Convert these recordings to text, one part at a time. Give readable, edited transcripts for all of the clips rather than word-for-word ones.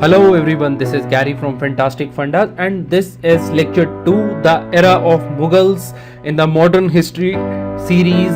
Hello everyone, this is Gary from Fantastic Fundas and this is lecture 2, the era of Mughals in the modern history series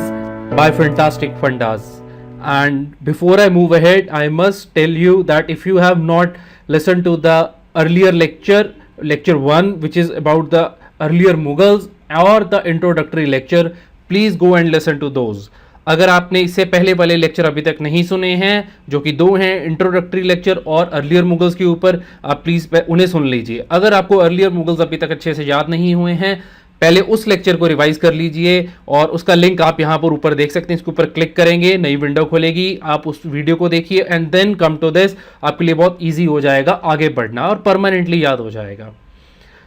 by Fantastic Fundas. And before I move ahead, I must tell you that if you have not listened to the earlier lecture 1, which is about the earlier Mughals, or the introductory lecture, please go and listen to those. अगर आपने इससे पहले वाले lecture अभी तक नहीं सुने हैं, जो कि 2 हैं, इंट्रोडक्टरी लेक्चर और अर्लियर मुगल्स के ऊपर, आप प्लीज़ उन्हें सुन लीजिए. अगर आपको अर्लियर मुगल्स अभी तक अच्छे से याद नहीं हुए हैं, पहले उस लेक्चर को रिवाइज कर लीजिए और उसका लिंक आप यहाँ पर ऊपर देख सकते हैं. इसके ऊपर क्लिक करेंगे, नई विंडो खुलेगी, आप उस वीडियो को देखिए and then come to this. आपके लिए बहुत ईजी हो जाएगा आगे बढ़ना और परमानेंटली याद हो जाएगा.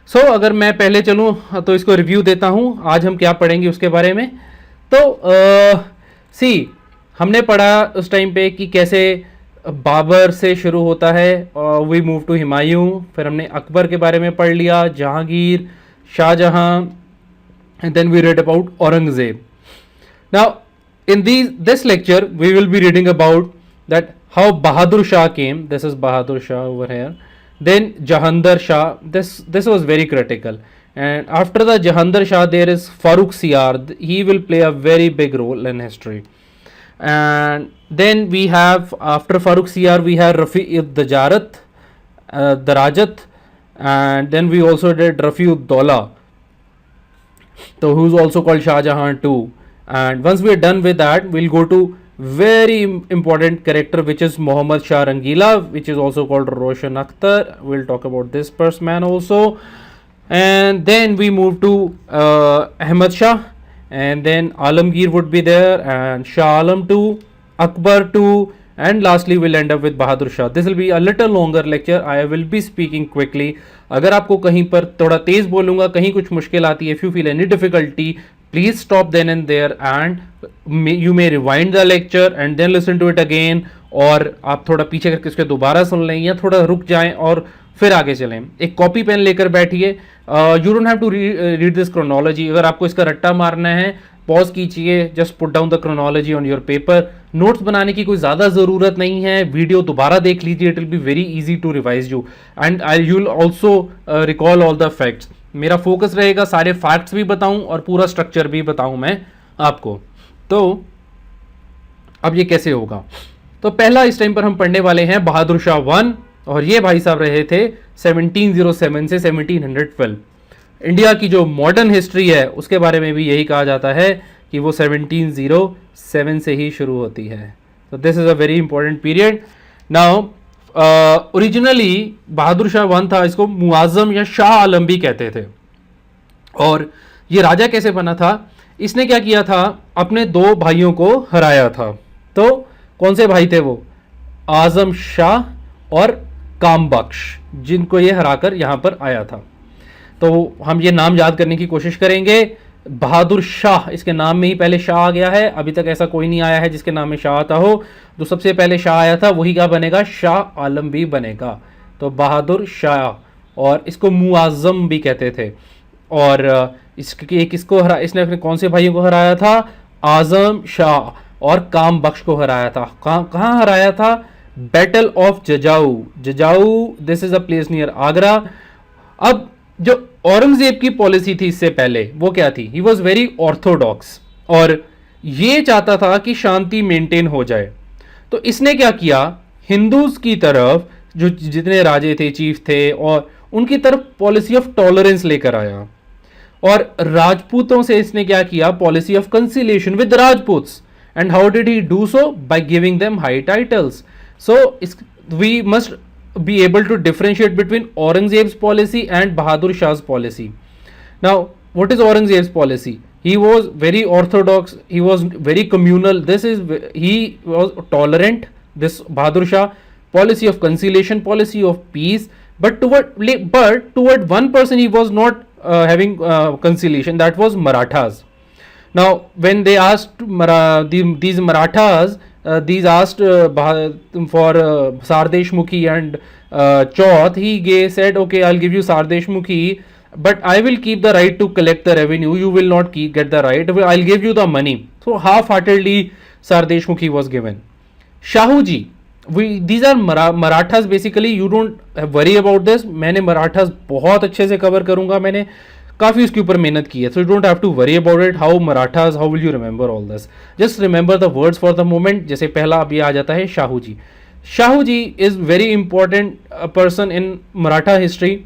सो अगर मैं पहले चलूँ तो इसको रिव्यू देता हूँ. आज हम क्या पढ़ेंगे उसके बारे में. तो हमने पढ़ा उस टाइम पे कि कैसे बाबर से शुरू होता है, वी मूव टू हुमायूं. फिर हमने अकबर के बारे में पढ़ लिया, Jahangir, Shahjahan, and then we read about Aurangzeb. Now in this lecture we will be reading about that how Bahadur Shah came. This is Bahadur Shah over here. Then Jahandar Shah. This was very critical. And after the Jahandar Shah there is Farooq Siyar. He will play a very big role in history. And then we have, after Farooq Siyar, we have Darajat, and then we also did Rafi-ud-Dawla, so who's also called Shah Jahan too. And once we are done with that, we'll go to very important character, which is Muhammad Shah Rangila, which is also called Roshan Akhtar. We'll talk about this person also. And then we move to Ahmad Shah, and then Alamgir would be there, and Shah Alam too, Akbar too, and lastly we'll end up with Bahadur Shah. This will be a little longer lecture. I will be speaking quickly. अगर आपको कहीं पर थोड़ा तेज बोलूँगा, कहीं कुछ मुश्किल आती है, if you feel any difficulty, please stop then and there and you may rewind the lecture and then listen to it again. और आप थोड़ा पीछे करके इसको दोबारा सुन लें या थोड़ा रुक जाएं और फिर आगे चलें. एक कॉपी पेन लेकर बैठिए. You don't have to read this chronology. अगर आपको इसका रट्टा मारना है, पॉज कीजिए, just put down the chronology on your paper. Notes बनाने की कोई ज़्यादा ज़रूरत नहीं है. वीडियो दोबारा देख लीजिए, it will be very easy to revise you and you will also recall all the facts. मेरा फोकस रहेगा सारे फैक्ट्स भी बताऊं और पूरा स्ट्रक्चर भी बताऊं मैं आपको. तो अब ये कैसे होगा. तो पहला इस टाइम पर हम पढ़ने वाले हैं बहादुर शाह 1, और ये भाई साहब रहे थे 1707 से 1712. इंडिया की जो मॉडर्न हिस्ट्री है उसके बारे में भी यही कहा जाता है कि वो 1707 से ही शुरू होती है. तो this is a very important period. Now originally Bahadur Shah 1 था, इसको मुआज़म या शाह आलम भी कहते थे. और ये राजा कैसे बना था, इसने क्या किया था, अपने 2 भाइयों को हराया था. तो कौन से भाई थे वो, आज़म शाह और काम बख्श, जिनको ये हराकर यहाँ पर आया था. तो हम ये नाम याद करने की कोशिश करेंगे. बहादुर शाह, इसके नाम में ही पहले शाह आ गया है. अभी तक ऐसा कोई नहीं आया है जिसके नाम में शाह आता हो. जो सबसे पहले शाह आया था वही क्या बनेगा, शाह आलम भी बनेगा. तो बहादुर शाह, और इसको मुआज़म भी कहते थे. और इसने अपने कौन से भाइयों को हराया था, आज़म शाह और काम बख्श को हराया था. कहाँ हराया था, battle of Jajau. This is a place near Agra. अब जो औरंगजेब की पॉलिसी थी इससे पहले, वो क्या थी, ही वॉज वेरी ऑर्थोडॉक्स, और ये चाहता था कि शांति मेंटेन हो जाए. तो इसने क्या किया, हिंदूज की तरफ जो जितने राजे थे, चीफ थे, और उनकी तरफ पॉलिसी ऑफ टॉलरेंस लेकर आया. और राजपूतों से इसने क्या किया, policy of conciliation with Rajputs. And how did he do so, by giving them high titles. So we must be able to differentiate between Aurangzeb's policy and Bahadur Shah's policy. Now, what is Aurangzeb's policy? He was very orthodox. He was very communal. He was tolerant. This Bahadur Shah, policy of conciliation, policy of peace. But toward one person he was not having conciliation. That was Marathas. Now, when they asked these Marathas. These asked for Sardesh Mukhi and Chauth. He said, okay, I'll give you Sardesh Mukhi, but I will keep the right to collect the revenue. You will not get the right. I'll give you the money. So half-heartedly Sardesh Mukhi was given. Shahu Ji, these are Marathas basically, you don't worry about this. मैंने मराठास बहुत अच्छे से cover करूंगा, मैंने काफ़ी उसके ऊपर मेहनत की है. So you don't have to worry about it. How Marathas, how will you remember all this? Just remember the words for the moment. जैसे पहला अभी आ जाता है Shahu ji. Shahu ji is very important person in Maratha history.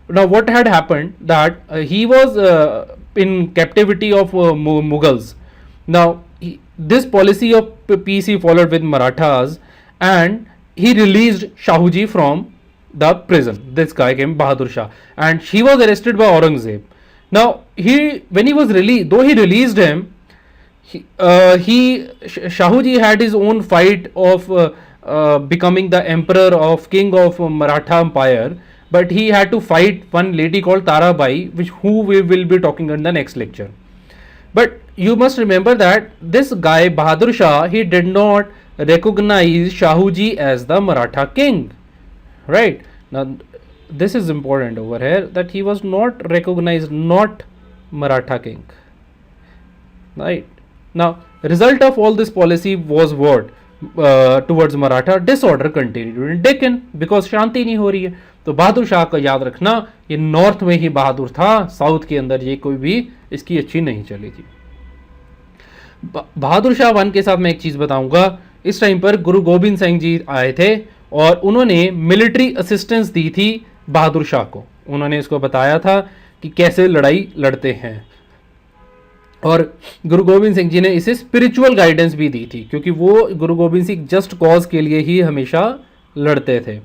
Now what had happened that he was in captivity of Mughals. Now this policy of peace he followed with Marathas, and he released Shahuji from the prison. This guy came, Bahadur Shah, and he was arrested by Aurangzeb. Now when he was released, though he released him, Shahuji had his own fight of becoming the emperor of king of Maratha empire. But he had to fight one lady called Tarabai, who we will be talking in the next lecture. But you must remember that this guy Bahadur Shah, he did not recognize Shahuji as the Maratha king. Right? Now this is important over here, that he was not recognized, not Maratha king. Right? Now result of all this policy was what? Towards Maratha, disorder continued in Deccan because शांति नहीं हो रही है. तो बहादुर शाह का याद रखना, ये north में ही बहादुर था, साउथ के अंदर ये कोई भी इसकी अच्छी नहीं चली थी. बहादुर शाह 1 के साथ मैं एक चीज़ बताऊंगा. इस टाइम पर गुरु गोविंद सिंह जी आए थे और उन्होंने मिलिट्री असिस्टेंस दी थी बहादुर शाह को. उन्होंने इसको बताया था कि कैसे लड़ाई लड़ते हैं, और गुरु गोविंद सिंह जी ने इसे स्पिरिचुअल गाइडेंस भी दी थी, क्योंकि वो गुरु गोविंद सिंह जस्ट कॉज के लिए ही हमेशा लड़ते थे.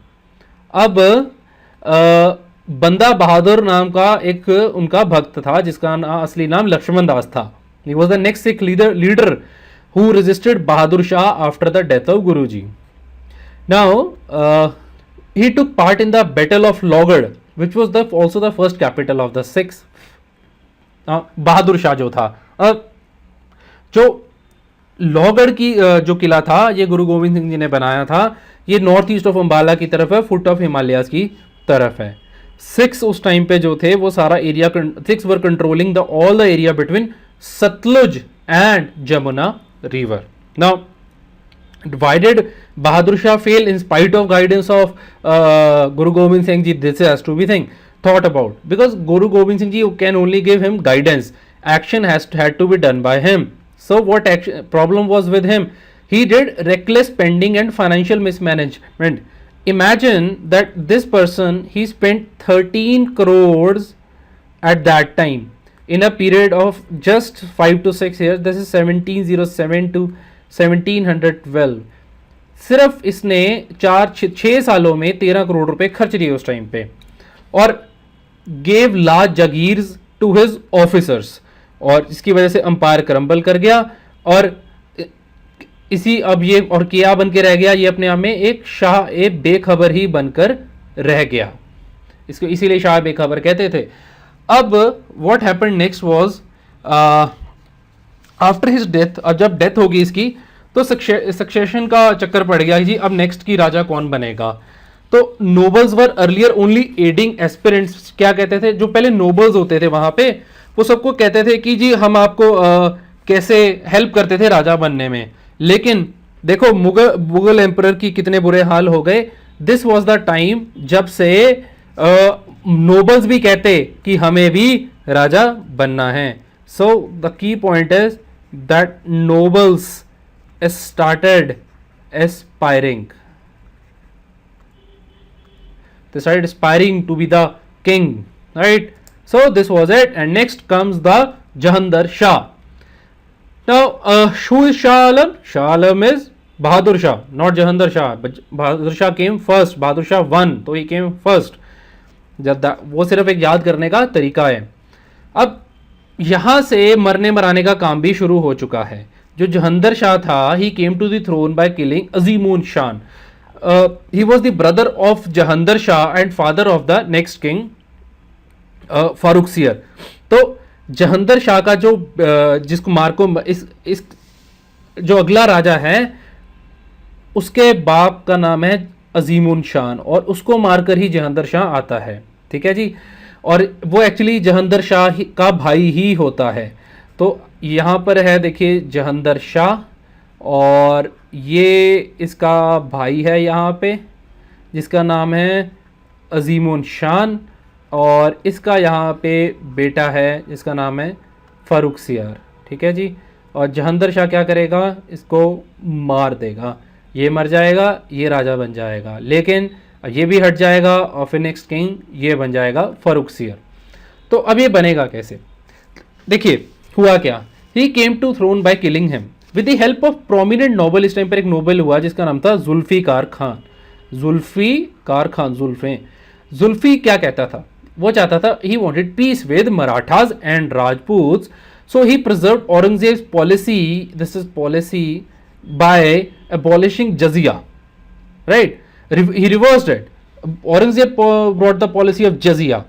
अब बंदा बहादुर नाम का एक उनका भक्त था, जिसका असली नाम लक्ष्मण दास था. He was the next Sikh leader who resisted Bahadur Shah after the death of Guru ji. Now he took part in the battle of Lohgarh, which was the also the first capital of the Sikhs. Bahadur Shah जो था, जो लॉगड़ की जो किला था, ये गुरु गोविंद सिंह जी ने बनाया था. ये नॉर्थ ईस्ट ऑफ अंबाला की तरफ है, फुट ऑफ हिमालयाज की तरफ है. सिक्स उस टाइम पे जो थे वो सारा area, six were controlling the all the area between Sutlej and Jamuna river. Now why did Bahadur Shah fail in spite of guidance of Guru Gobind Singh Ji? This has to be thought about, because Guru Gobind Singh Ji can only give him guidance. Action had to be done by him. So what problem was with him? He did reckless spending and financial mismanagement. Imagine that this person, he spent 13 crores at that time in a period of just 5 to 6 years. This is 1707 to 1712. सिर्फ इसने 4-6 सालों में 13 करोड़ रुपए खर्च लिए उस time पे, और gave large jagirs to his officers, और इसकी वजह से अंपायर क्रम्बल कर गया. और इसी अब ये और क्या बन के रह गया, ये अपने आप में एक शाह ए बेखबर ही बनकर रह गया. इसको इसीलिए शाह बेखबर कहते थे. अब what happened next was, after his death, अब जब डेथ होगी इसकी, तो सक्सेशन का चक्कर पड़ गया जी. अब नेक्स्ट की राजा कौन बनेगा? तो नोबल्स वर अर्लियर ओनली एडिंग एस्पिरेंट्स. क्या कहते थे, जो पहले नोबल्स होते थे वहां पे, वो सबको कहते थे कि जी हम आपको कैसे हेल्प करते थे राजा बनने में. लेकिन देखो मुगल एम्परर की कितने बुरे हाल हो गए. दिस वॉज द टाइम जब से नोबल्स भी कहते कि हमें भी राजा बनना है. So the key point is that nobles started aspiring. They started aspiring to be the king, right? So this was it, and next comes the Jahandar Shah. Now who is Shah Alam? Shah Alam is Bahadur Shah, not Jahandar Shah. But Bahadur Shah came first. Bahadur Shah won, तो he came first. जब वो सिर्फ एक याद करने का तरीका है. अब यहां से मरने मराने का काम भी शुरू हो चुका है. जो जहंदर शाह था, he came to the throne by killing Azimush Shan. He was the brother of Jahandar Shah and father of the next king Farrukhsiyar. तो जहंदर शाह का जो जिसको मार को इस जो अगला राजा है, उसके बाप का नाम है अजीमुन शान, और उसको मारकर ही जहंदर शाह आता है. ठीक है जी. और वो एक्चुअली जहंदर शाह का भाई ही होता है. तो यहाँ पर है देखिए जहंदर शाह और ये इसका भाई है यहाँ पे जिसका नाम है अजीमुन शान, और इसका यहाँ पे बेटा है जिसका नाम है फ़ारुखसियार। ठीक है जी। और जहांदर शाह क्या करेगा, इसको मार देगा, ये मर जाएगा, ये राजा बन जाएगा, लेकिन ये भी हट जाएगा और फिर नेक्स्ट किंग ये बन जाएगा फ़ारुखसियार। तो अब ये बनेगा कैसे, देखिए हुआ क्या, he came to throne by killing him with the help of prominent noble. इस टाइम पर एक नोबल हुआ जिसका नाम था जुल्फ़िकार खान। जुल्फ़िकार खान, जुल्फ़ी क्या कहता था, वो चाहता था, he wanted peace with Marathas and Rajputs, so he preserved Aurangzeb's policy, this is policy by abolishing jizya, right? He reversed it. Aurangzeb brought the policy of jizya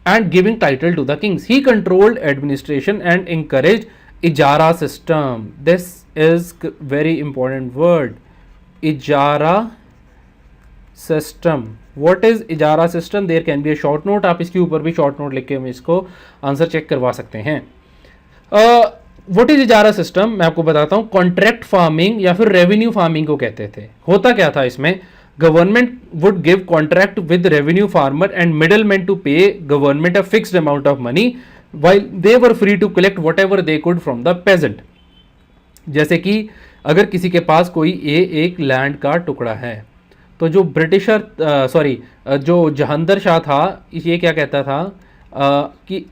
and giving title to the kings. He controlled administration and encouraged ijara system. This is very important word. Ijara system. What is ijara system? There can be a short note. आप इसके ऊपर भी short note लिख के हम इसको answer check करवा सकते हैं। वट इज इजारा सिस्टम, मैं आपको बताता हूं। कॉन्ट्रैक्ट फार्मिंग या फिर रेवेन्यू फार्मिंग को कहते थे। होता क्या था इसमें, government would give contract with revenue farmer and middle man to pay government a fixed amount of money while they were free to collect whatever they could from the peasant. जैसे कि अगर किसी के पास कोई एक land का टुकड़ा है, तो जो ब्रिटिशर जो जहांदर शाह था, ये क्या कहता था कि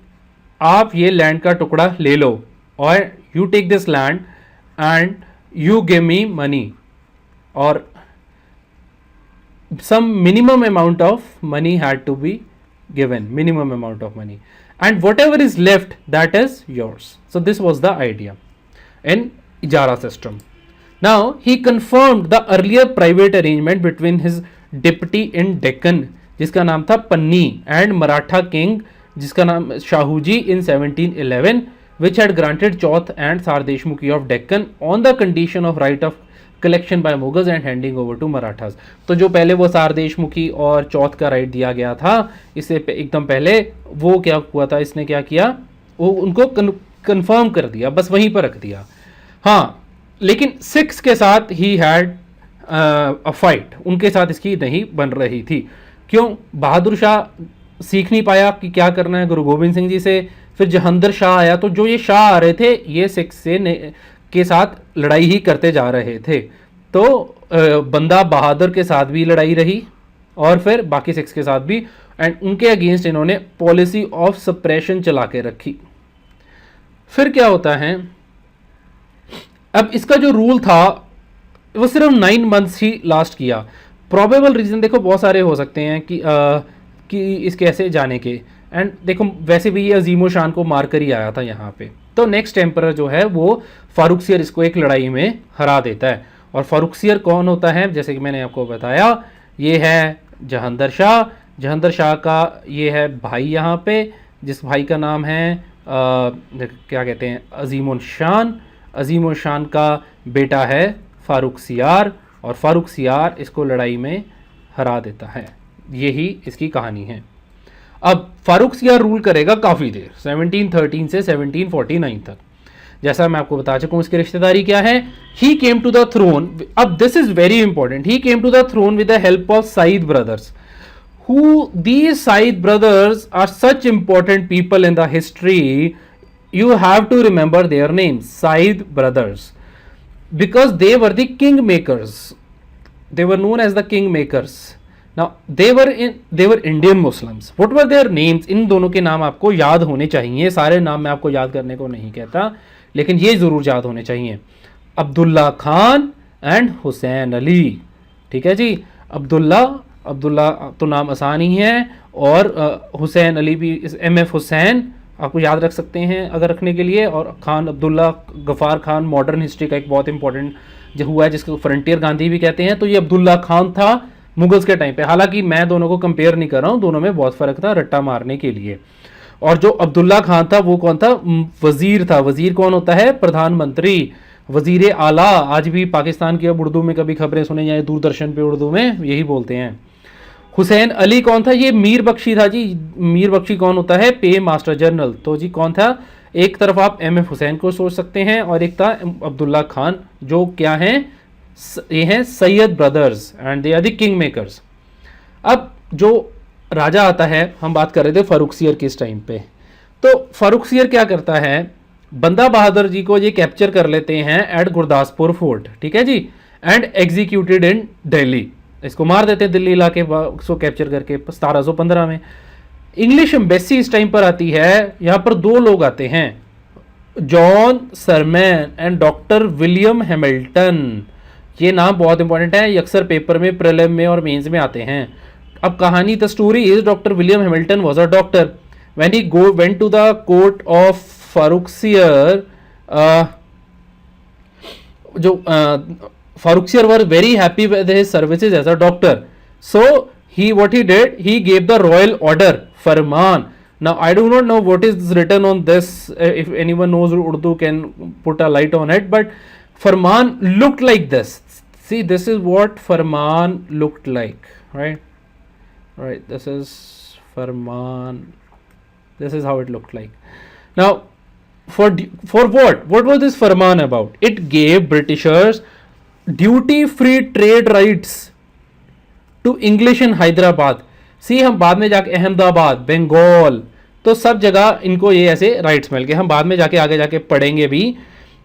आप ये लैंड का टुकड़ा ले लो और you take this land and you give me money, or some minimum amount of money had to be given, minimum amount of money, and whatever is left that is yours. So this was the idea in ijara system. Now he confirmed the earlier private arrangement between his deputy in Deccan जिसका नाम था पन्नी and Maratha king जिसका नाम Shahuji in 1711, which had granted Chauth and Sardeshmukhi of Deccan on the condition of right of collection by Mughals and handing over to Marathas. तो जो पहले वो सारदेशमुखी और चौथ का राइट दिया गया था, इससे एकदम पहले वो क्या हुआ था, इसने क्या किया, वो उनको कंफर्म कर दिया, बस वहीं पर रख दिया। हाँ, लेकिन सिक्स के साथ ही हैड अ फाइट, उनके साथ इसकी नहीं बन रही थी। क्यों? बहादुर शाह सीख नहीं पाया कि क्या करना है गुरु गोबिंद सिंह जी से। फिर जहांदर शाह आया, तो जो ये शाह आ रहे थे ये सिक्स से के साथ लड़ाई ही करते जा रहे थे। तो बंदा बहादुर के साथ भी लड़ाई रही और फिर बाकी सिक्स के साथ भी, एंड उनके अगेंस्ट इन्होंने पॉलिसी ऑफ सप्रेशन चला के रखी। फिर क्या होता है, अब इसका जो रूल था वो सिर्फ 9 मंथ्स ही लास्ट किया। प्रोबेबल रीजन देखो बहुत सारे हो सकते हैं कि इसके ऐसे जाने के, एंड देखो वैसे भी ये अजीमो शान को मार कर ही आया था यहाँ पे। तो नेक्स्ट एम्परर जो है वो फारुखसियर इसको एक लड़ाई में हरा देता है। और फारुखसियर कौन होता है, जैसे कि मैंने आपको बताया, ये है जहांदर शाह। जहांदर शाह का ये है भाई यहाँ पे, जिस भाई का नाम है क्या कहते हैं, अजीमुन शान। अजीमुन शान का बेटा है फारुखसियार, और फारुखसियार इसको लड़ाई में हरा देता है। यही इसकी कहानी है। अब फारुखसियार रूल करेगा काफ़ी देर, 1713 से 1749 तक। जैसा मैं आपको बता चुका हूँ इसकी रिश्तेदारी क्या है। He came to the throne, अब this is very important, he came to the throne with the help of Sayyid brothers. Who these Said brothers are such important people in the history, you have to remember their names, Said brothers, because they were the king makers. They were known as the king makers. Now they were Indian Muslims. What were their names? इन दोनों के नाम आपको याद होने चाहिए। सारे नाम मैं आपको याद करने को नहीं कहता, लेकिन ये जरूर याद होने चाहिए। अब्दुल्ला खान एंड हुसैन अली। ठीक है जी, अब्दुल्ला तो नाम आसान ही है, और हुसैन अली भी, MF हुसैन आपको याद रख सकते हैं अगर रखने के लिए। और खान अब्दुल्ला गफ़ार खान मॉडर्न हिस्ट्री का एक बहुत इंपॉर्टेंट जो हुआ है, जिसको फ्रंटियर गांधी भी कहते हैं। तो ये अब्दुल्ला खान था मुगल्स के टाइम पे। हालांकि मैं दोनों को कंपेयर नहीं कर रहा हूँ, दोनों में बहुत फ़र्क था रट्टा मारने के लिए। और जो अब्दुल्ला खान था वो कौन था, वज़ीर था। वज़ीर कौन होता है, प्रधानमंत्री, वज़ीर आला। आज भी पाकिस्तान की अब उर्दू में कभी खबरें सुने जाए दूरदर्शन पे, उर्दू में यही बोलते हैं। हुसैन अली कौन था? ये मीर बख्शी था जी। मीर बख्शी कौन होता है? पे मास्टर जनरल। तो जी कौन था? एक तरफ आप एम एफ हुसैन को सोच सकते हैं और एक था अब्दुल्ला खान, जो क्या हैं? ये हैं Sayyid brothers and they are the kingmakers. अब जो राजा आता है, हम बात कर रहे थे फारूकसियर किस टाइम पे, तो फारूकसियर क्या करता है? बंदा बहादुर जी को ये कैप्चर कर लेते हैं एट गुरदासपुर फोर्ट, ठीक है जी, एंड एग्जीक्यूटेड इन दिल्ली। इसको मार देते हैं दिल्ली इलाके को कैप्चर करके 1715 में। इंग्लिश एम्बेसी इस टाइम पर आती है। यहां पर दो लोग आते हैं, John Surman and doctor William Hamilton. ये नाम बहुत इंपॉर्टेंट है, ये अक्सर पेपर में, प्रीलिम में और मेंस में आते हैं। अब कहानी, the story is doctor William Hamilton was a doctor when he went to the court of Farrukhsiyar. जो Farrukhsiyar were very happy with his services as a doctor, so he what he did, he gave the royal order farman. Now I do not know what is written on this. If anyone knows Urdu can put a light on it, but farman looked like this. See, this is what farman looked like, right, this is farman, this is how it looked like. Now for what was this farman about? It gave Britishers duty free trade rights to English in Hyderabad. See, हम बाद में जाके अहमदाबाद, बंगाल, तो सब जगह इनको ये ऐसे राइट्स मिल गए। हम बाद में जाके आगे जाके पढ़ेंगे भी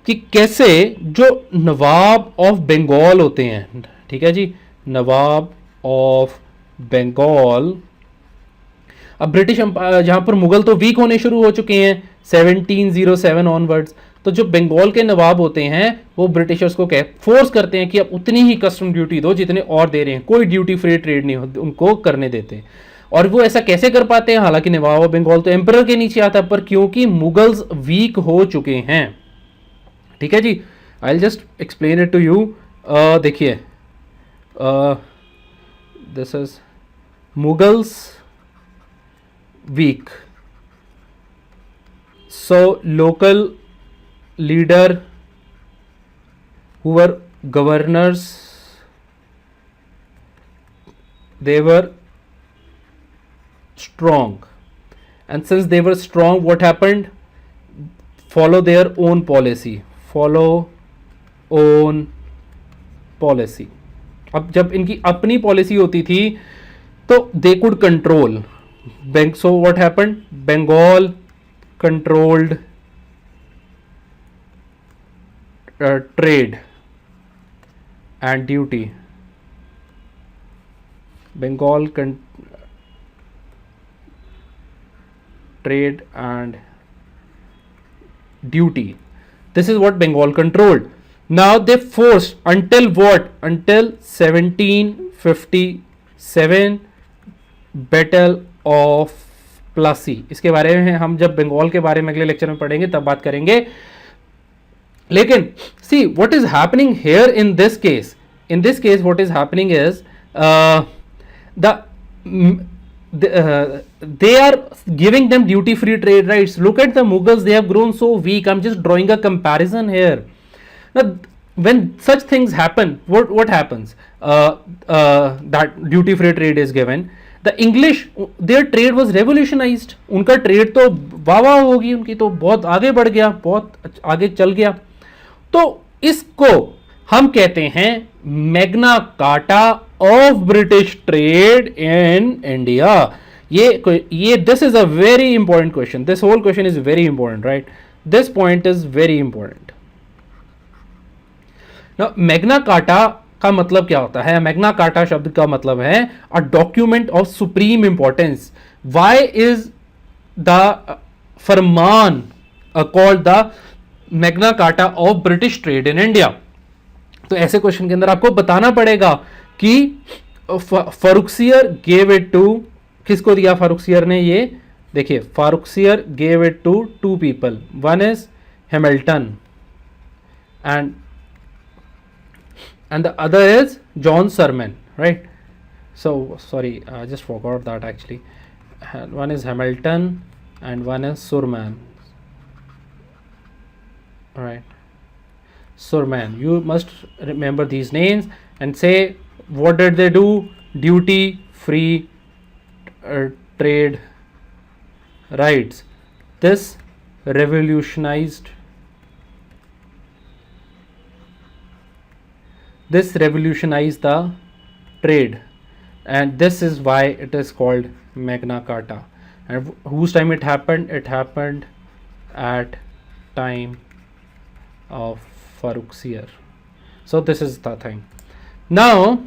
कि कैसे जो नवाब ऑफ बंगाल होते हैं, ठीक है जी, नवाब ऑफ बंगाल। अब ब्रिटिश जहां पर मुगल तो वीक होने शुरू हो चुके हैं 1707 ऑनवर्ड्स, तो जो बंगाल के नवाब होते हैं वो ब्रिटिशर्स को फोर्स करते हैं कि अब उतनी ही कस्टम ड्यूटी दो जितने और दे रहे हैं, कोई ड्यूटी फ्री ट्रेड नहीं उनको करने देते। और वो ऐसा कैसे कर पाते हैं? हालांकि नवाब ऑफ बंगाल तो एम्परर के नीचे आता है, पर क्योंकि मुगल्स वीक हो चुके हैं, ठीक है जी। I will just explain it to you. देखिए, this is Mughals weak, so local leader who were governors, they were strong, and since they were strong, what happened? Follow their own policy, follow own policy. अब जब इनकी अपनी policy होती थी तो they could control. So what happened? Bengal controlled trade and duty. Bengal trade and duty. This is what Bengal controlled. Now they forced until what? Until 1757 Battle of Plassey. इसके बारे में हम जब बंगाल के बारे में अगले लेक्चर में पढ़ेंगे तब बात करेंगे। लेकिन see what is happening here in this case, what is happening is they are giving them duty free trade rights. Look at the Mughals, they have grown so weak. I'm just drawing a comparison here. Now when such things happen, what happens? That duty free trade is given. The English, their trade was revolutionized. उनका trade तो वाह होगी, उनकी तो बहुत आगे बढ़ गया, बहुत आगे चल गया। तो इसको हम कहते हैं Magna Carta of British trade in India. ये this is a very important question, this whole question is very important, right, this point is very important. Now Magna Carta का मतलब क्या होता है? मैग्ना कार्टा शब्द का मतलब है a document of supreme importance. Why is the Farman called the Magna Carta of British trade in India? तो ऐसे क्वेश्चन के अंदर आपको बताना पड़ेगा कि फारूकसियर गेव इट टू, किसको दिया फारूकसियर ने? ये देखिए, Farrukhsiyar gave it to two people, one is Hamilton and the other is John Sermon, right? So sorry, I just forgot that actually. One is Hamilton and one is Surman, right? Surman, you must remember these names and say what did they do? Duty free trade rights. This revolutionized the trade, and this is why it is called Magna Carta. And whose time it happened? It happened at time of Farrukhsiyar. So this is the thing. Now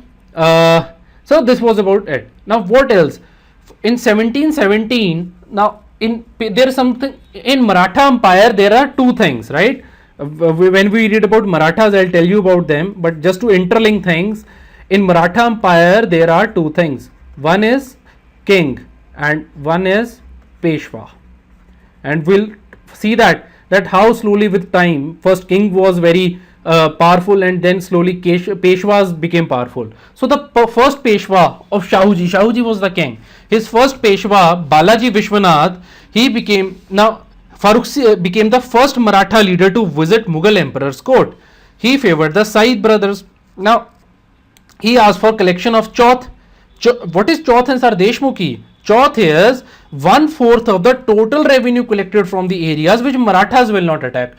so this was about it. Now what else? In 1717, now there is something in Maratha Empire. There are two things, right? When we read about Marathas, I'll tell you about them, but just to interlink things, in Maratha Empire there are two things. One is king and one is Peshwa, and we'll see that how slowly with time, first king was very powerful, and then slowly Peshwas became powerful. So the first Peshwa of Shahuji was the king. His first Peshwa, Balaji Vishwanath, he became, now Farrukhsiyar became the first Maratha leader to visit Mughal emperor's court. He favored the Said brothers. Now he asked for collection of chauth. What is chauth in Sardeshmukhi? Chauth is 1/4 of the total revenue collected from the areas which Marathas will not attack.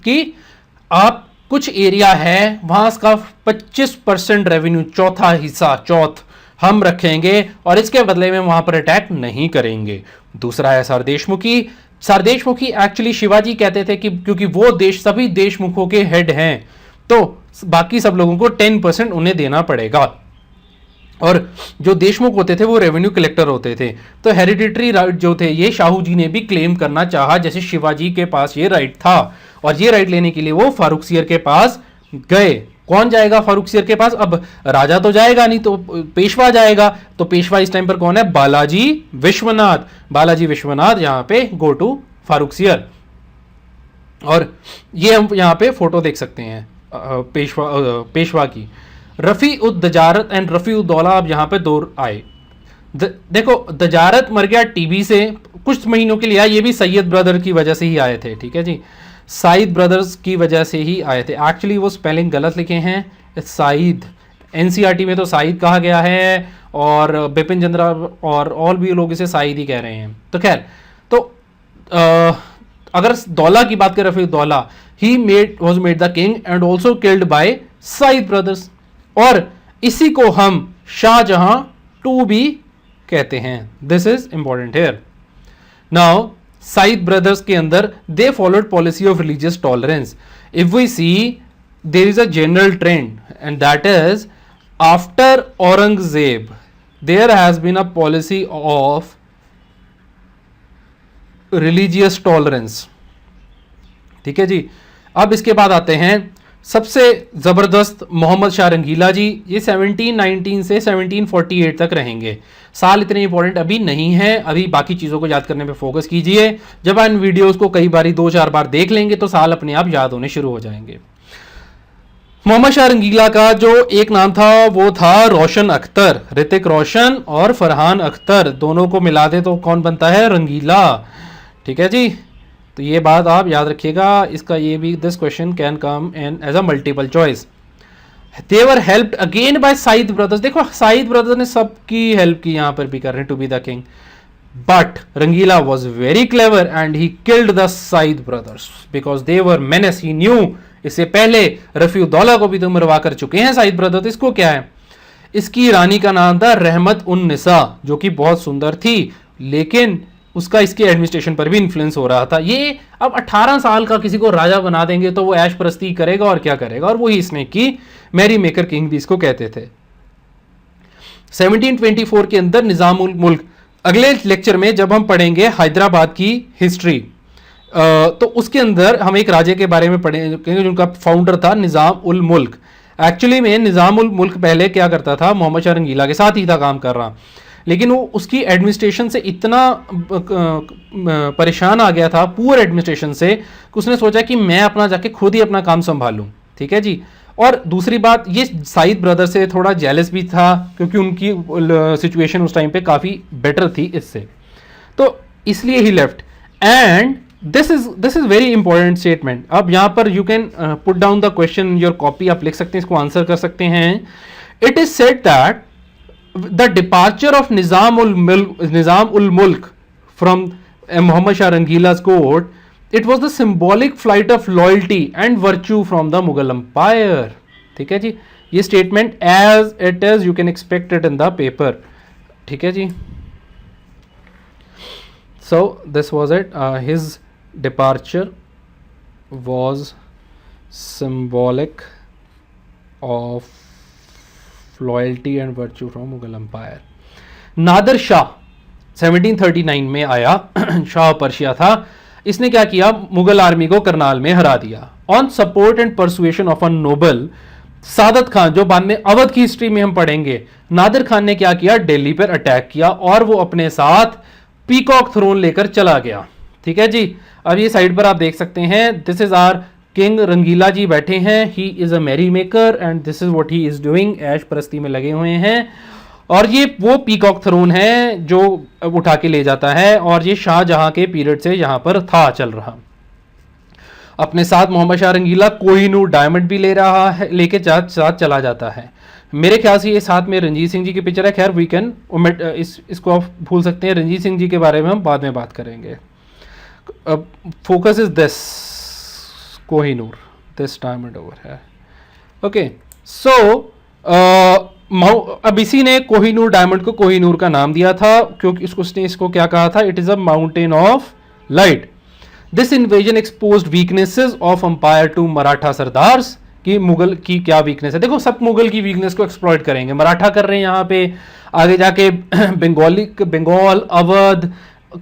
कि आप कुछ area है वहां इसका 25% revenue, चौथा हिस्सा चौथ हम रखेंगे और इसके बदले में वहां पर अटैक नहीं करेंगे. दूसरा है सरदेशमुखी. सरदेशमुखी एक्चुअली शिवाजी कहते थे कि क्योंकि वो सभी देशमुखों के हेड हैं, तो बाकी सब लोगों को 10% उन्हें देना पड़ेगा. और जो देशमुख होते थे वो रेवेन्यू कलेक्टर होते थे. तो हेरिडिटरी राइट जो थे ये शाहू जी ने भी क्लेम करना चाहा, जैसे शिवाजी के पास ये राइट था. और ये राइट लेने के लिए वो फारुखसियर के पास गए. कौन जाएगा फारुखसियर के पास? अब राजा तो जाएगा नहीं, तो पेशवा जाएगा. तो पेशवा इस टाइम पर कौन है? बालाजी विश्वनाथ. बालाजी विश्वनाथ यहाँ पे गो टू फारुखसियर. और ये हम यहाँ पे फोटो देख सकते हैं पेशवा की. रफी उद दजारत एंड रफी उद दौला अब यहाँ पे दो आए. देखो दजारत मर गया टीबी से, कुछ महीनों के लिए आया. ये भी सैयद ब्रदर की वजह से ही आए थे. ठीक है जी, साइद ब्रदर्स की वजह से ही आए थे. एक्चुअली वो स्पेलिंग गलत लिखे हैं. साइद एनसीईआरटी में तो साइद कहा गया है, और बिपिन चंद्रा और भी लोग इसे साइद ही कह रहे हैं. तो खैर, तो अगर दौला की बात करें, Rafi Daula he was made the king and also killed by Sayyid brothers. और इसी को हम शाहजहां टू भी कहते हैं. This is important here. Now Sayyid brothers के अंदर they followed policy of religious tolerance. If we see there is a general trend and that is after Aurangzeb there has been a policy of religious tolerance. ठीक है जी. अब इसके बाद आते हैं सबसे जबरदस्त मोहम्मद शाह रंगीला जी. ये 1719 से 1748 तक रहेंगे. साल इतने इंपॉर्टेंट अभी नहीं है, अभी बाकी चीज़ों को याद करने पे फोकस कीजिए. जब इन वीडियोस को कई बारी 2-4 बार देख लेंगे तो साल अपने आप याद होने शुरू हो जाएंगे. मोहम्मद शाह रंगीला का जो एक नाम था वो था रोशन अख्तर. ऋतिक रोशन और फरहान अख्तर दोनों को मिला दे तो कौन बनता है? रंगीला. ठीक है जी, तो ये बात आप याद रखिएगा. इसका ये भी, this question can come in as a multiple choice. They were helped again by Sayyid brothers. देखो साइद ब्रदर्स ने सबकी हेल्प की, यहां पर भी कर रहे हैं to be the king. But Rangila was very clever and he killed the Sayyid brothers because they were menace. He knew. इससे पहले रफीउद्दौला को भी तो मरवा कर चुके हैं साइद ब्रदर्स. इसको क्या है? इसकी रानी का नाम था रहमत उन निसा, जो कि बहुत सुंदर थी, लेकिन उसका इसके एडमिनिस्ट्रेशन पर भी इन्फ्लुएंस हो रहा था. ये अब 18 साल का किसी को राजा बना देंगे तो वो ऐश परस्ती करेगा और क्या करेगा. और वही इसने की. मैरी मेकर किंग भी इसको कहते थे. 1724 के अंदर निजामुल मुल्क. अगले लेक्चर में जब हम पढ़ेंगे हैदराबाद की हिस्ट्री, तो उसके अंदर हम एक राजे के बारे में पढ़ेंगे जिनका फाउंडर था निजाम उल मुल्क. एक्चुअली में निजाम उल मुल्क पहले क्या करता था? मोहम्मद शाह रंगीला के साथ ही था काम कर रहा, लेकिन वो उसकी एडमिनिस्ट्रेशन से इतना परेशान आ गया था, पुअर एडमिनिस्ट्रेशन से, कि उसने सोचा कि मैं अपना जाके खुद ही अपना काम संभालूं. ठीक है जी. और दूसरी बात, ये साइद ब्रदर से थोड़ा जेलस भी था क्योंकि उनकी सिचुएशन उस टाइम पे काफ़ी बेटर थी इससे, तो इसलिए he left. And this is very important statement. अब यहाँ पर you can put down the question in your copy. आप लिख सकते हैं, इसको आंसर कर सकते हैं. It is said that the departure of Nizam ul Mulk from Muhammad Shah Rangila's court, it was the symbolic flight of loyalty and virtue from the Mughal Empire. ठीक है जी, ये statement as it is you can expect it in the paper. ठीक है जी. So this was it. His departure was symbolic of loyalty and virtue from Mughal Empire. Nadar Shah 1739 में आया, Shah Persia था. इसने क्या किया, मुगल आर्मी को करनाल में हरा दिया. On support and persuasion of a noble Saadat Khan, जो बाद में अवध की हिस्ट्री में हम पढ़ेंगे, नादिर खान ने क्या किया, दिल्ली पर अटैक किया और वो अपने साथ पीकॉक थ्रोन लेकर चला गया. ठीक है जी. अब ये साइड पर आप देख सकते हैं, this is our king Rangila ji बैठे हैं. He is a merry maker and this is what he is doing. ऐश परस्ती में लगे हुए हैं. और ये वो पीकॉक थ्रोन है जो उठा के ले जाता है, और ये शाहजहां के पीरियड से यहां पर था चल रहा. अपने साथ मोहम्मद शाह रंगीला कोहिनूर डायमंड भी ले रहा है, लेके साथ चला जाता है. मेरे ख्याल से ये साथ में रंजीत सिंह जी की पिक्चर है. खैर वी कैन इसको आप भूल सकते हैं. रंजीत सिंह जी के बारे में हम बाद में बात करेंगे. Focus is this Kohinoor, this diamond over है. ओके, सो अब इसी ने कोहिनूर डायमंड को कोहिनूर का नाम दिया था, क्योंकि उसने इसको क्या कहा था, it is a mountain of light. This invasion exposed weaknesses of empire to Maratha sardars. कि मुगल की क्या वीकनेस है. देखो, सब मुगल की वीकनेस को एक्सप्लॉइट करेंगे. मराठा कर रहे हैं यहाँ पे, आगे जाके बंगाल, अवध,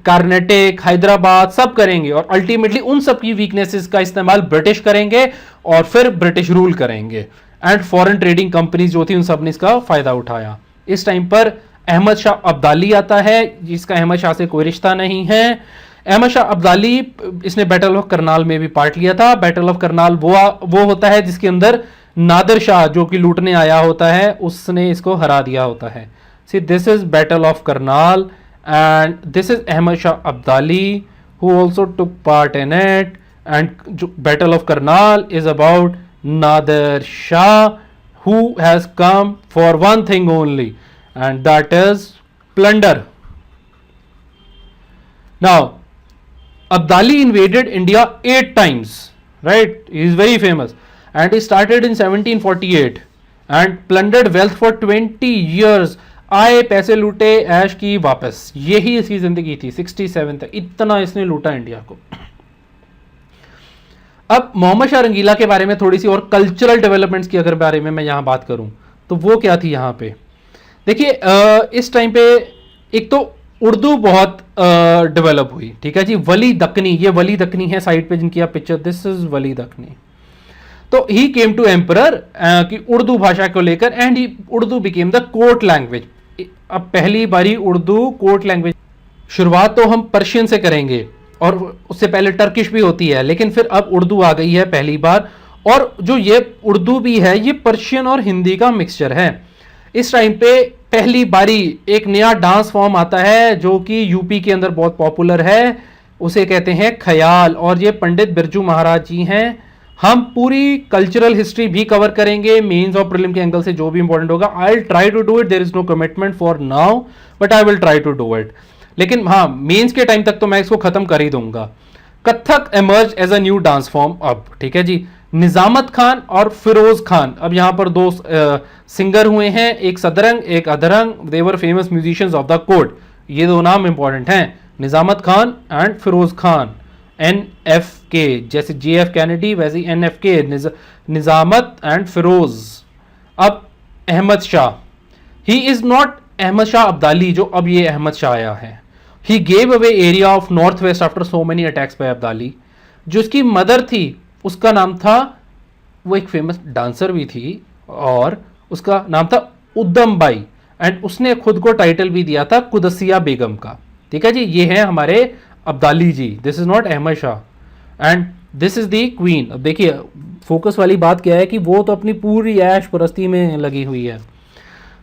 कर्नाटक, हैदराबाद सब करेंगे, और अल्टीमेटली उन सब की वीकनेसेस का इस्तेमाल ब्रिटिश करेंगे और फिर ब्रिटिश रूल करेंगे. एंड फॉरेन ट्रेडिंग कंपनीज जो थी उन सब ने इसका फायदा उठाया. इस टाइम पर अहमद शाह अब्दाली आता है, जिसका अहमद शाह से कोई रिश्ता नहीं है. अहमद शाह अब्दाली, इसने बैटल ऑफ करनाल में भी पार्ट लिया था. बैटल ऑफ करनाल वो होता है जिसके अंदर नादिर शाह जो कि लूटने आया होता है, उसने इसको हरा दिया होता है. See, this is battle of Karnal and this is Ahmad Shah Abdali who also took part in it. And जो battle of Karnal is about Nadir Shah who has come for one thing only, and that is plunder. Now, Abdali invaded India 8 times, right? He is very famous, and he started in 1748 and plundered wealth for 20 years. आए, पैसे लूटे, ऐश की, वापस. यही इसकी जिंदगी थी 67 तक. इतना इसने लूटा इंडिया को. अब मोहम्मद शाह रंगीला के बारे में थोड़ी सी और कल्चरल डेवलपमेंट्स की अगर बारे में मैं यहां बात करूं तो वो क्या थी यहां पे. देखिए, इस टाइम पे एक तो उर्दू बहुत डेवलप हुई. ठीक है जी. वली दक्कनी, ये वली दक्कनी है साइड पे जिनकी आप पिक्चर, दिस इज वली दक्कनी. तो ही केम टू एम्परर कि उर्दू भाषा को लेकर, and he Urdu became the court language. अब पहली बारी उर्दू कोर्ट लैंग्वेज. शुरुआत तो हम पर्शियन से करेंगे, और उससे पहले टर्किश भी होती है, लेकिन फिर अब उर्दू आ गई है पहली बार. और जो ये उर्दू भी है, ये पर्शियन और हिंदी का मिक्सचर है. इस टाइम पे पहली बारी एक नया डांस फॉर्म आता है जो कि यूपी के अंदर बहुत पॉपुलर है, उसे कहते हैं ख्याल. और ये पंडित बिरजू महाराज जी हैं. हम पूरी कल्चरल हिस्ट्री भी कवर करेंगे मेंस और प्रीलिम के एंगल से, जो भी इंपॉर्टेंट होगा. I will try to do it, there is no commitment for now, but I will try to do it. लेकिन हाँ, मेंस के टाइम तक तो मैं इसको खत्म कर ही दूंगा. Kathak emerge as a new dance form अब. ठीक है जी. निजामत खान और फिरोज खान, अब यहां पर दो सिंगर हुए हैं, एक सदरंग एक Adarang. They were famous musicians of the court. ये दो नाम इंपॉर्टेंट हैं, निजामत खान एंड फिरोज खान. NFK, जैसे JF कैनेडी वैसे NFK, निजामत एंड फिरोज. अब Ahmad Shah, he is not Ahmad Shah Abdali जो अब ये अहमद शाह आया है. He gave away area of north west after so many attacks by Abdali. जो उसकी मदर थी उसका नाम था, वो एक फेमस डांसर भी थी, और उसका नाम था उद्दम बाई, एंड उसने खुद को टाइटल भी दिया था कुदसिया बेगम का. ठीक है जी. ये है हमारे Abdali ji. This is not Ahmad Shah and this is the queen. अब देखिए, फोकस वाली बात क्या है कि वो तो अपनी पूरी ऐश परस्ती में लगी हुई है.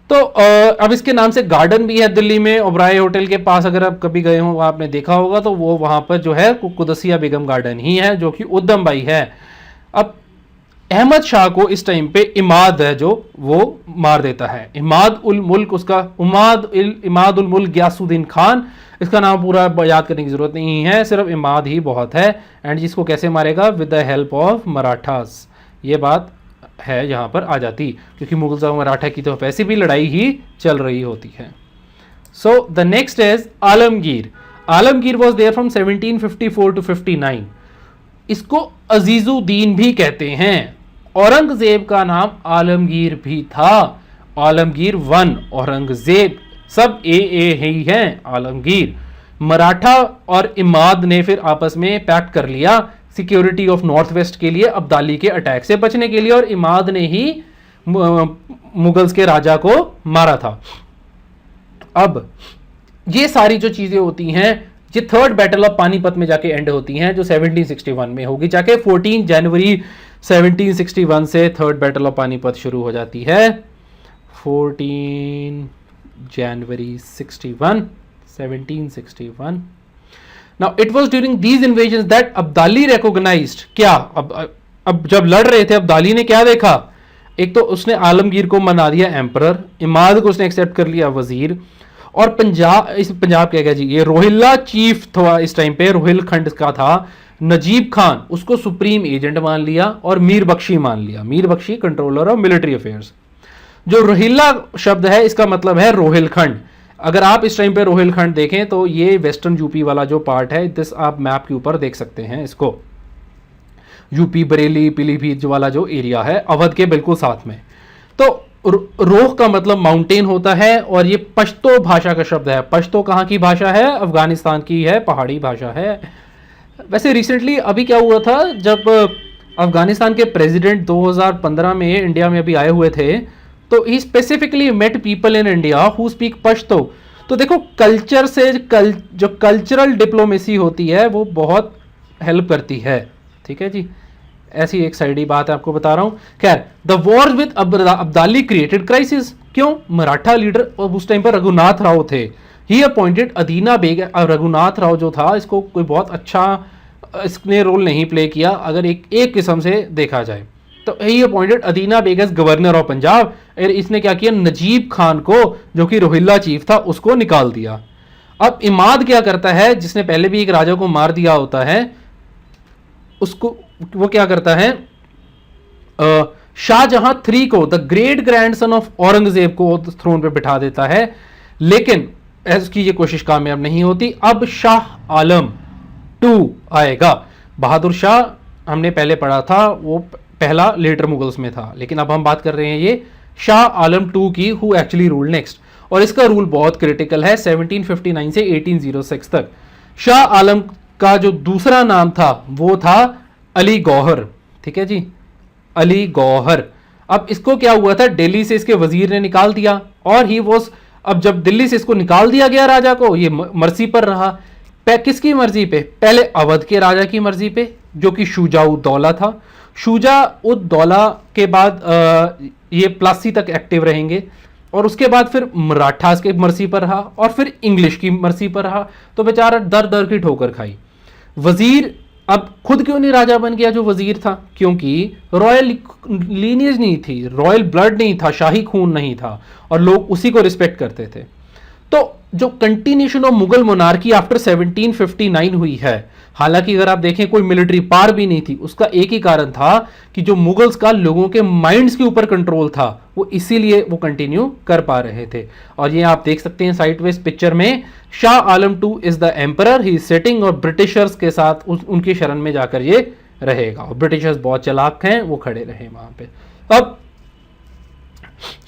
तो अब इसके नाम से गार्डन भी है दिल्ली में, ओबराय होटल के पास. अगर आप कभी गए हो, आपने देखा होगा, तो वो वहां पर जो है कुदसिया बेगम गार्डन ही है, जो कि उद्दम बाई है. अब अहमद शाह को इस टाइम पे इमाद है जो वो मार देता है। इमाद उल मुल्क उसका, इमाद उल मुल्क गयासुद्दीन खान, इसका नाम पूरा याद करने की जरूरत नहीं है, सिर्फ इमाद ही बहुत है। एंड जिसको कैसे मारेगा, with the help of Marathas. ये बात है यहाँ पर आ जाती, क्योंकि मुगल्स और मराठा की तो वैसे भी लड़ाई ही चल रही होती है। So the next is Alamgir. Alamgir was there from 1754 to 59। इसको अजीजुद्दीन भी कहते हैं। औरंगजेब का नाम आलमगीर भी था। आलमगीर 1, औरंगजेब, सब ए ही हैं। आलमगीर, मराठा और इमाद ने फिर आपस में पैक्ट कर लिया सिक्योरिटी ऑफ नॉर्थ वेस्ट के लिए, अब्दाली के अटैक से बचने के लिए, और इमाद ने ही मुगल्स के राजा को मारा था। अब ये सारी जो चीजें होती हैं, ये थर्ड बैटल ऑफ पानीपत में जाके एंड होती हैं, जो 1761 में होगी जाके। 14 जनवरी 1761 से थर्ड बैटल ऑफ पानीपत शुरू हो जाती है। 14 जनवरी 1761। Now it was during these invasions that Abdali recognized, क्या अब जब लड़ रहे थे अब्दाली ने क्या देखा, एक तो उसने आलमगीर को मना दिया एम्परर, इमाद को उसने एक्सेप्ट कर लिया वजीर, और पंजाब क्या जी, ये रोहिल्ला चीफ था इस टाइम पे, रोहिलखंड का था नजीब खान, उसको सुप्रीम एजेंट मान लिया, और मीर बख्शी मान लिया, Mir Bakhshi controller of military affairs. जो रोहिल्ला शब्द है इसका मतलब है रोहिलखंड। अगर आप इस टाइम पे रोहिलखंड देखें तो ये वेस्टर्न यूपी वाला जो पार्ट है, दिस आप मैप के ऊपर देख सकते हैं इसको, यूपी बरेली पीलीभीत वाला जो एरिया है, अवध के बिल्कुल साथ में। तो रोह का मतलब माउंटेन होता है, और ये पश्तो भाषा का शब्द है। पश्तो कहाँ की भाषा है, अफगानिस्तान की है, पहाड़ी भाषा है। वैसे रिसेंटली अभी क्या हुआ था, जब अफगानिस्तान के प्रेसिडेंट 2015 में इंडिया में अभी आए हुए थे, तो he specifically met people in India who speak Pashto. तो देखो कल्चर से जो कल्चरल डिप्लोमेसी होती है वो बहुत हेल्प करती है, ठीक है जी। ऐसी एक साइड ही बात है, आपको बता रहा हूं। खैर, the war with Abdali created crisis. क्यों, मराठा लीडर उस टाइम पर रघुनाथ राव थे, ही अपॉइंटेड अदीना बेग। रघुनाथ राव जो था, इसको कोई बहुत अच्छा इसने रोल नहीं प्ले किया अगर एक किस्म से देखा जाए तो। He appointed Adina Beg as governor of Punjab. इसने क्या किया, नजीब खान को जो कि रोहिल्ला चीफ था उसको निकाल दिया। अब इमाद क्या करता है, जिसने पहले भी एक राजा को मार दिया होता है, उसको वो क्या करता है, शाहजहां 3 को, the great grandson of Aurangzeb को थ्रोन पे बिठा देता है, लेकिन उसकी ये कोशिश कामयाब नहीं होती। अब शाह आलम 2 आएगा। बहादुर शाह हमने पहले पढ़ा था, वो पहला लेटर मुगल्स में था, लेकिन अब हम बात कर रहे हैं ये शाह आलम 2 की, हु एक्चुअली रूल नेक्स्ट। और इसका रूल बहुत क्रिटिकल है 1759 से 1806 तक। शाह आलम का जो दूसरा नाम था वो था अली गौहर, ठीक है जी, अली गौहर। अब इसको क्या हुआ था, दिल्ली से इसके वजीर ने निकाल दिया, और ही वॉज, अब जब दिल्ली से इसको निकाल दिया गया राजा को, ये मर्जी पर रहा। किसकी मर्जी पे, पहले अवध के राजा की मर्जी पे, जो कि शुजा उद दौला था। शुजा उद दौला के बाद ये प्लासी तक एक्टिव रहेंगे, और उसके बाद फिर मराठास के मर्जी पर रहा, और फिर इंग्लिश की मर्जी पर रहा। तो बेचारा दर दर की ठोकर खाई। वजीर अब खुद क्यों नहीं राजा बन गया जो वजीर था, क्योंकि रॉयल लीनियज नहीं थी, रॉयल ब्लड नहीं था, शाही खून नहीं था, और लोग उसी को रिस्पेक्ट करते थे। तो जो continuation of Mughal monarchy after 1759 हुई है, हालांकि अगर आप देखें कोई मिलिट्री पावर भी नहीं थी, उसका एक ही कारण था कि जो मुगल्स का लोगों के माइंड्स के ऊपर कंट्रोल था, वो इसीलिए वो कंटिन्यू कर पा रहे थे। और ये आप देख सकते हैं साइडवेज पिक्चर में, Shah Alam 2 is the emperor, he is sitting, और ब्रिटिशर्स के साथ उनकी शरण में जाकर ये रहेगा। और ब्रिटिशर्स बहुत चालाक हैं, वो खड़े रहे वहां पे। अब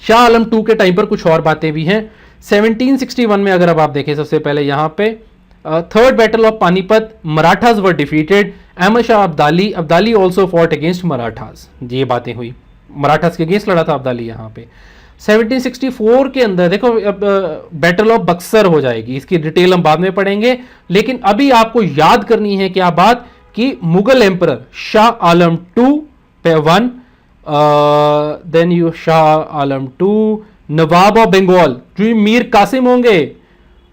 शाह आलम 2 के टाइम पर कुछ और बातें भी हैं। 1761 में अगर अब आप देखें, सबसे पहले यहां पे third battle of Panipat, Marathas were defeated, Ahmad Shah Abdali also fought against Marathas. ये बातें हुई, मराठास के अगेंस्ट लड़ा था अब्दाली यहां पे। 1764 के अंदर देखो, अब बैटल ऑफ बक्सर हो जाएगी, इसकी डिटेल हम बाद में पढ़ेंगे, लेकिन अभी आपको याद करनी है क्या बात, कि मुगल एम्परर शाह आलम 2 पे 1, then you Shah Alam 2, Nawab of Bengal जो मीर कासिम होंगे,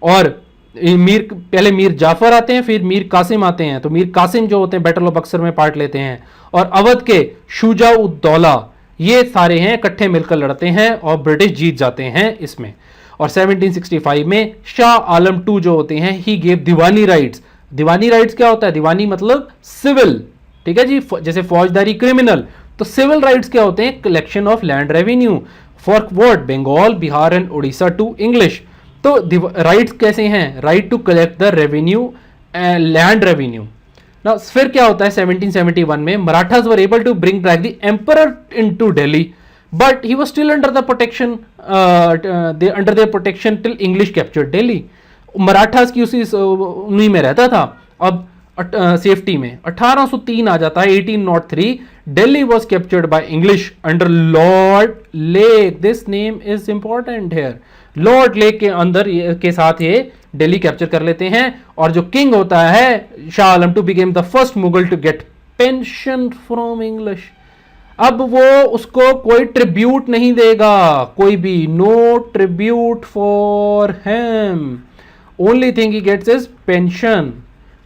और पहले मीर जाफर आते हैं, फिर मीर कासिम आते हैं। तो मीर कासिम जो होते हैं बैटल ऑफ बक्सर में पार्ट लेते हैं, और अवध के शुजा उद दौला, ये सारे हैं इकट्ठे मिलकर लड़ते हैं और ब्रिटिश जीत जाते हैं इसमें। और 1765 में शाह आलम टू जो होते हैं, he gave Deewani rights. Deewani rights क्या होता है? दीवानी मतलब सिविल, ठीक है जी, जैसे फौजदारी क्रिमिनल। तो सिविल राइट्स क्या होते हैं? Collection of land revenue for what? Bengal, Bihar and Orissa to English. तो राइट्स कैसे हैं? Right to collect the revenue, land revenue. ना फिर क्या होता है 1771 में? Marathas were able to bring back the emperor into Delhi, but he was still under the protection, under their protection till English captured Delhi. Marathas की उसी उन्हीं में रहता था। अब सेफ्टी में 1803 आ जाता है, 1803, Delhi was captured by English under Lord Lake. This name is important here. Lord Lake के अंदर के साथ ये दिल्ली कैप्चर कर लेते हैं। और जो किंग होता है Shah Alam to become the first Mughal to get pension from English. अब वो उसको कोई ट्रिब्यूट नहीं देगा, कोई भी, no tribute for him, only thing he gets is pension.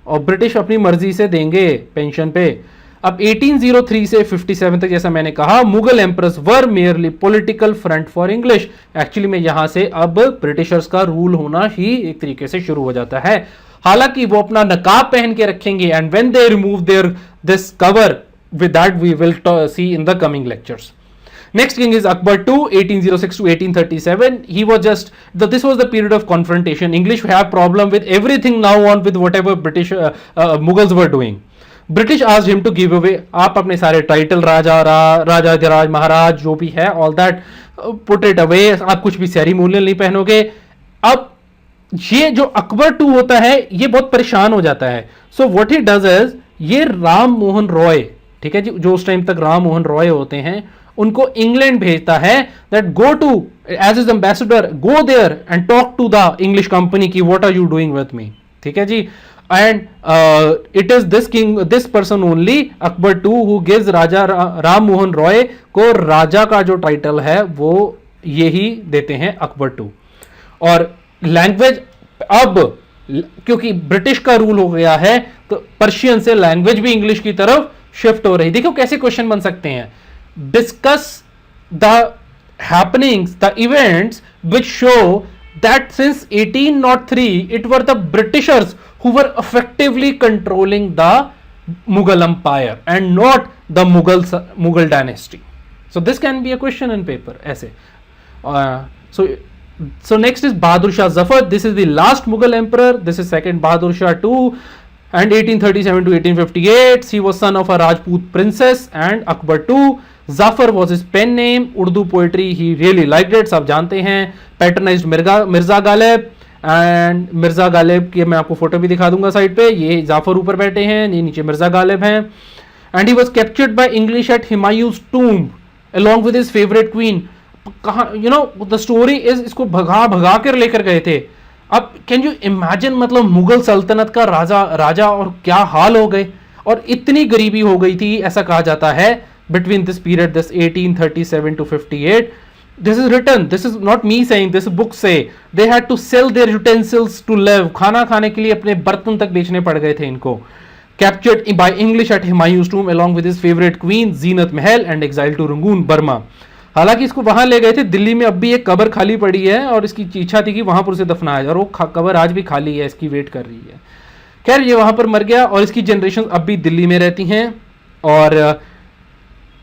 और ब्रिटिश अपनी मर्जी से देंगे पेंशन पे। अब 1803 से 57 तक, जैसा मैंने कहा, Mughal emperors were merely political front for English. Actually में यहां से अब ब्रिटिशर्स का रूल होना ही एक तरीके से शुरू हो जाता है। हालांकि वो अपना नकाब पहन के रखेंगे, and when they remove their this cover, with that we will see in the coming lectures. Next king is Akbar II, 1806 to 1837. He was this was the period of confrontation. English have problem with everything now on with whatever British Mughals were doing. British asked him to give away, आप अपने सारे title, राजा धीराज महाराज जो भी है, all that put it away, आप कुछ भी ceremonial नहीं पहनोगे। अब ये जो अकबर II होता है ये बहुत परेशान हो जाता है। So what he does is, ये राम मोहन रॉय, ठीक है जी, जो उस टाइम तक राम मोहन रॉय होते हैं, उनको इंग्लैंड भेजता है, that go to as is ambassador, go there and talk to the English company की what are you doing with me, ठीक है जी। And it is this person only, Akbar II, who gives Raja Ram Mohan Roy को राजा का जो टाइटल है वो यही देते हैं अकबर II। और लैंग्वेज, अब क्योंकि ब्रिटिश का रूल हो गया है तो पर्शियन से लैंग्वेज भी इंग्लिश की तरफ शिफ्ट हो रही। देखो कैसे क्वेश्चन बन सकते हैं। Discuss the happenings, the events which show that since 1803 it were the Britishers who were effectively controlling the Mughal empire and not the Mughal dynasty. So this can be a question in paper ऐसे। So next is Bahadur Shah Zafar. This is the last Mughal emperor. This is second Bahadur Shah II, and 1837 to 1858 he was son of a Rajput princess and Akbar II. Zafar was his pen name. Urdu poetry he really liked it, सब जानते हैं। Patronized Mirza Ghalib, and Mirza Ghalib की मैं आपको photo भी दिखा दूंगा side पे। ये जाफर ऊपर बैठे हैं, ये नीचे मिर्जा गालिब हैं। And he was captured by English at Humayun's tomb along with his favorite queen. कहाँ, you know, the story is, इसको भगा कर लेकर गए थे। अब कैन यू इमेजिन, मतलब मुगल सल्तनत का राजा और क्या हाल हो गए, और इतनी गरीबी हो गई थी, ऐसा कहा जाता है, between this period, this 1837 to 58. This is written, this is not me saying, this book say they had to sell their utensils to live. खाना खाने के लिए अपने बर्तन तक बेचने पड़ गए थे इनको। Captured by English at Humayun's tomb along with his favorite queen Zeenat Mahal and exiled to Rangoon, Burma. हालांकि इसको वहां ले गए थे, दिल्ली में अब भी एक कब्र खाली पड़ी है और इसकी इच्छा थी कि वहां पर उसे दफनाया जाए, और वो कब्र आज भी खाली है, इसकी वेट कर रही है। खैर ये वहां पर मर गया और इसकी जनरेशन अब भी दिल्ली में रहती हैं। और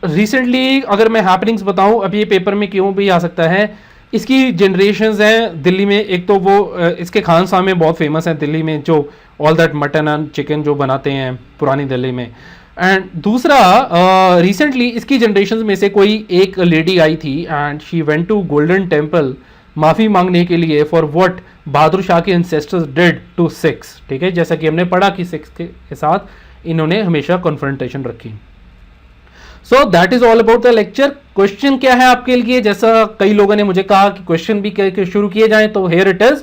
रिसेंटली अगर मैं हैपनिंग्स बताऊं, अब ये पेपर में क्यों भी आ सकता है, इसकी जनरेशंस हैं दिल्ली में। एक तो वो इसके खान साहब में बहुत फेमस हैं दिल्ली में, जो all that mutton and chicken जो बनाते हैं पुरानी दिल्ली में। एंड दूसरा रिसेंटली इसकी जनरेशंस में से कोई एक लेडी आई थी and she went to Golden Temple माफ़ी मांगने के लिए फॉर व्हाट बहादुर शाह के एंसेस्टर्स डिड टू सिख्स। ठीक है, जैसा कि हमने पढ़ा कि सिख्स के साथ इन्होंने हमेशा कॉन्फ्रंटेशन रखी। So that is all about the lecture. Question क्या है आपके लिए, जैसा कई लोगों ने मुझे कहा कि क्वेश्चन भी शुरू किए जाएं, तो हियर इट इज।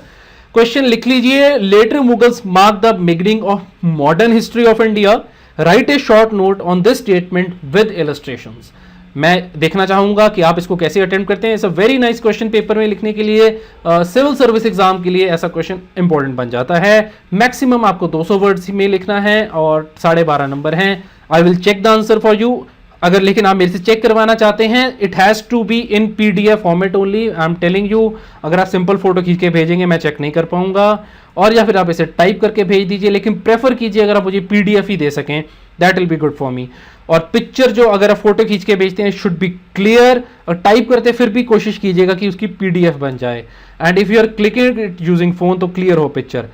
क्वेश्चन लिख लीजिए। Later Mughals mark the beginning of modern history of India. Write a short note on this statement with illustrations. मैं देखना चाहूंगा कि आप इसको कैसे अटेम्प्ट करते हैं। It's a very nice question paper में लिखने के लिए, सिविल सर्विस एग्जाम के लिए ऐसा क्वेश्चन इंपॉर्टेंट बन जाता है। मैक्सिमम आपको 200 वर्ड्स में लिखना है और 12.5 नंबर हैं। I will check the answer for you. अगर लेकिन आप मेरे से चेक करवाना चाहते हैं, it has to be in PDF format only, I am telling you. अगर आप सिंपल फोटो खींच के भेजेंगे मैं चेक नहीं कर पाऊंगा, और या फिर आप इसे टाइप करके भेज दीजिए, लेकिन प्रेफर कीजिए अगर आप मुझे पीडीएफ ही दे सकें, that will be good for me. और पिक्चर जो अगर आप फोटो खींच के भेजते हैं शुड बी क्लियर, और टाइप करते फिर भी कोशिश कीजिएगा कि उसकी पीडीएफ बन जाए। And if you are clicking it using phone तो क्लियर हो पिक्चर।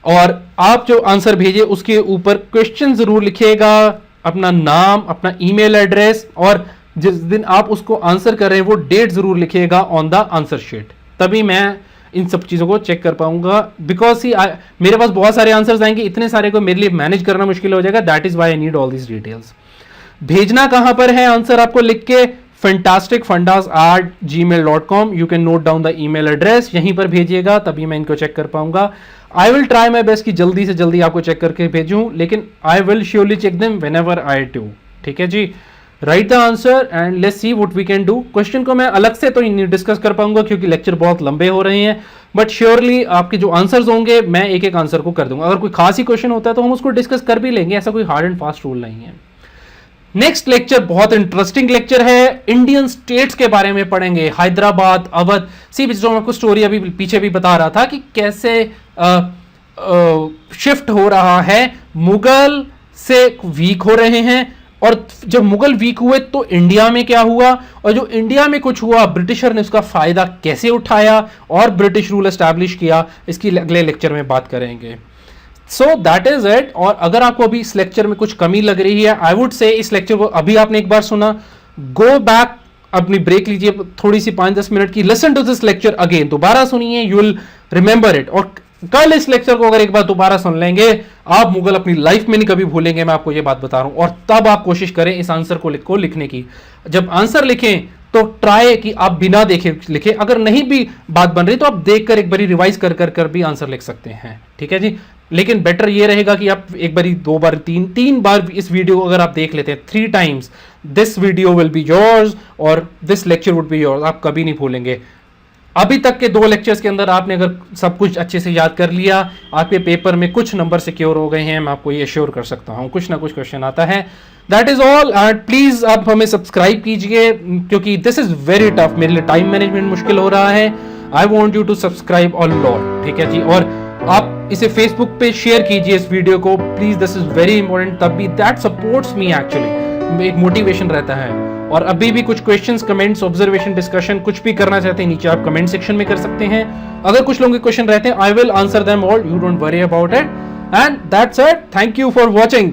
और आप जो आंसर भेजिए उसके ऊपर क्वेश्चन जरूर लिखिएगा, अपना नाम, अपना ईमेल एड्रेस, और जिस दिन आप उसको आंसर कर रहे हैं वो डेट जरूर लिखिएगा ऑन द आंसर शीट, तभी मैं इन सब चीजों को चेक कर पाऊंगा। बिकॉज मेरे पास बहुत सारे आंसर्स आएंगे, इतने सारे को मेरे लिए मैनेज करना मुश्किल हो जाएगा। That is why I need all these details. भेजना कहां पर है आंसर आपको लिख के, fantasticfundas@gmail.com। You can note down the email address, यहीं पर भेजिएगा तभी मैं इनको चेक कर पाऊंगा। I will try my best कि जल्दी से जल्दी आपको चेक करके भेजूं, लेकिन I will surely check them whenever I do. ठीक है जी, write the answer and let's see what we can do. Question को मैं अलग से तो नहीं डिस्कस कर पाऊंगा क्योंकि लेक्चर बहुत लंबे हो रहे हैं, बट श्योरली आपके जो आंसर्स होंगे मैं एक एक आंसर को कर दूंगा। अगर कोई खास ही क्वेश्चन होता है तो हम उसको डिस्कस कर भी लेंगे, ऐसा कोई हार्ड एंड फास्ट रूल नहीं है। नेक्स्ट लेक्चर बहुत इंटरेस्टिंग लेक्चर है, इंडियन स्टेट्स के बारे में पढ़ेंगे, हैदराबाद, अवध। सी जो मैं आपको स्टोरी अभी पीछे भी बता रहा था कि कैसे शिफ्ट हो रहा है, मुगल से वीक हो रहे हैं, और जब मुगल वीक हुए तो इंडिया में क्या हुआ, और जो इंडिया में कुछ हुआ ब्रिटिशर ने उसका फायदा कैसे उठाया और ब्रिटिश रूल एस्टैब्लिश किया, इसकी अगले लेक्चर में बात करेंगे। So that is it. और अगर आपको अभी इस लेक्चर में कुछ कमी लग रही है, आई वुड से इस लेक्चर को अभी आपने एक बार सुना, गो बैक, अपनी ब्रेक लीजिए थोड़ी सी 5-10 मिनट की, listen to this lecture again, दोबारा सुनिए, यू विल रिमेंबर इट। और कल इस लेक्चर को अगर एक बार दोबारा सुन लेंगे, आप मुगल अपनी लाइफ में नहीं कभी भूलेंगे, मैं आपको ये बात बता रहा हूं। और तब आप कोशिश करें इस आंसर को लिखने की। जब आंसर लिखें तो ट्राई कि आप बिना देखे लिखें, अगर नहीं भी बात बन रही तो आप देखकर एक बारी रिवाइज कर भी आंसर लिख सकते हैं। ठीक है जी, लेकिन बेटर ये रहेगा कि आप एक बारी, 2 बार, 3 बार इस वीडियो को अगर आप देख लेते हैं 3 times, this video will be yours और this lecture would be yours, आप कभी नहीं भूलेंगे। अभी तक के 2 लेक्चर्स के अंदर आपने अगर सब कुछ अच्छे से याद कर लिया, आपके पेपर में कुछ नंबर सिक्योर हो गए हैं, मैं आपको ये श्योर कर सकता हूं, कुछ ना कुछ क्वेश्चन आता है। That is all. And please आप हमें सब्सक्राइब कीजिए क्योंकि दिस इज वेरी टफ, मेरे लिए टाइम मैनेजमेंट मुश्किल हो रहा है। I want you to subscribe a lot. ठीक है जी, और आप इसे फेसबुक पे शेयर कीजिए इस वीडियो को please, this is very important, तब भी दैट सपोर्ट्स मी एक्चुअली, एक मोटिवेशन रहता है। और अभी भी कुछ क्वेश्चंस, कमेंट्स, ऑब्जर्वेशन, डिस्कशन कुछ भी करना चाहते हैं नीचे आप कमेंट सेक्शन में कर सकते हैं। अगर कुछ लोगों के क्वेश्चन रहते हैं, I will answer them all, you don't worry about it. And that's it, thank you for watching.